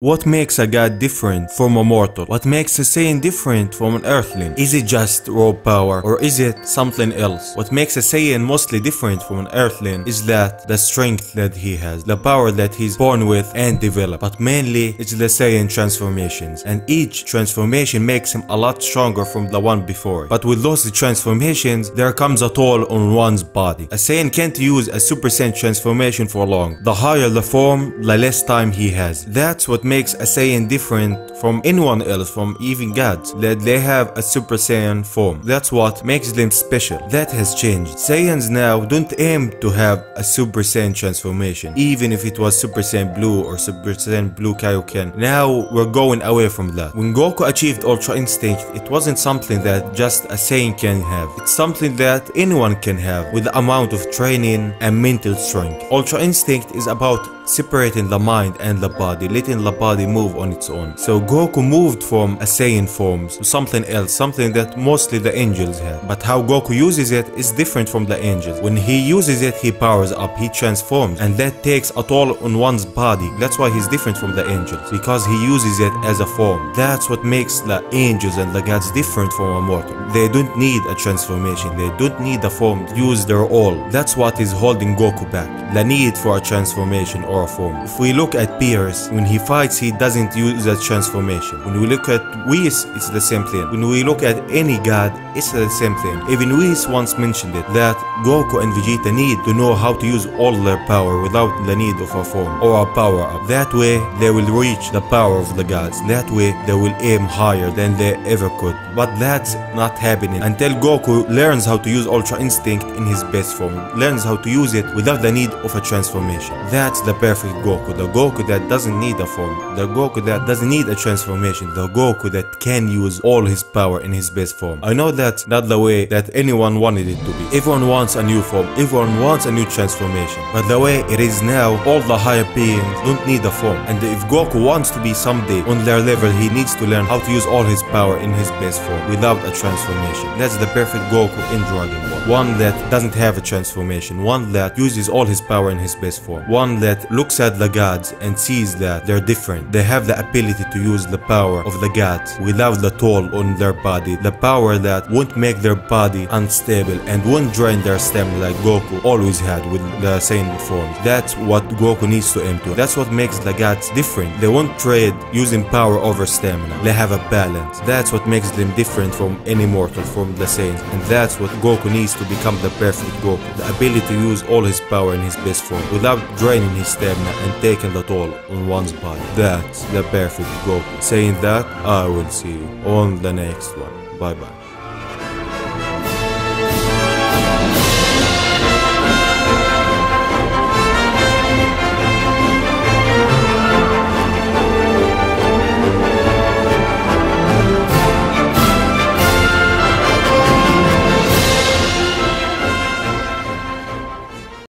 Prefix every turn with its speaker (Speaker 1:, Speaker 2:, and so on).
Speaker 1: What makes a god different from a mortal? What makes a Saiyan different from an earthling? Is it just raw power or is it something else? What makes a Saiyan mostly different from an earthling is that the strength that he has, the power that he's born with and developed. But mainly it's the Saiyan transformations, and each transformation makes him a lot stronger from the one before. But with those transformations there comes a toll on one's body. A Saiyan can't use a Super Saiyan transformation for long. The higher the form, the less time he has. That's what makes a Saiyan different from anyone else, from even gods, that they have a Super Saiyan form. That's what makes them special. That has changed. Saiyans now don't aim to have a Super Saiyan transformation, even if it was Super Saiyan Blue or Super Saiyan Blue Kaioken. Now we're going away from that. When Goku achieved Ultra Instinct, it wasn't something that just a Saiyan can have. It's something that anyone can have with the amount of training and mental strength. Ultra Instinct is about separating the mind and the body, letting the body move on its own. So Goku moved from a Saiyan form to something else, something that mostly the angels have. But how Goku uses it is different from the angels. When he uses it, he powers up, he transforms, and that takes a toll on one's body. That's why he's different from the angels, because he uses it as a form. That's what makes the angels and the gods different from a mortal. They don't need a transformation, they don't need a form to use their all. That's what is holding Goku back, the need for a transformation or a form. If we look at Pierce, when he fights he doesn't use a transformation. When we look at Whis, it's the same thing. When we look at any god, it's the same thing. Even Whis once mentioned it, that Goku and Vegeta need to know how to use all their power without the need of a form or a power up. That way they will reach the power of the gods. That way they will aim higher than they ever could. But that's not happening until Goku learns how to use Ultra Instinct in his best form, learns how to use it without the need of a transformation. That's the perfect Goku, the Goku that doesn't need a form, the Goku that doesn't need a transformation, the Goku that can use all his power in his best form. I know that's not the way that anyone wanted it to be. Everyone wants a new form, everyone wants a new transformation, but the way it is now, all the higher beings don't need a form. And if Goku wants to be someday on their level, he needs to learn how to use all his power in his best form without a transformation. That's the perfect Goku in Dragon Ball. One that doesn't have a transformation, one that uses all his power in his best form, one that looks at the gods and sees that they're different. They have the ability to use the power of the gods without the toll on their body, the power that won't make their body unstable and won't drain their stamina like Goku always had with the Saiyan form. That's what Goku needs to aim to. That's what makes the gods different. They won't trade using power over stamina. They have a balance. That's what makes them different from any mortal, from the Saiyans, and that's what Goku needs to become the perfect Goku, the ability to use all his power in his best form without draining his stamina and taking the toll on one's body. That's the perfect Goku. Saying that, I will see you on the next one. Bye bye.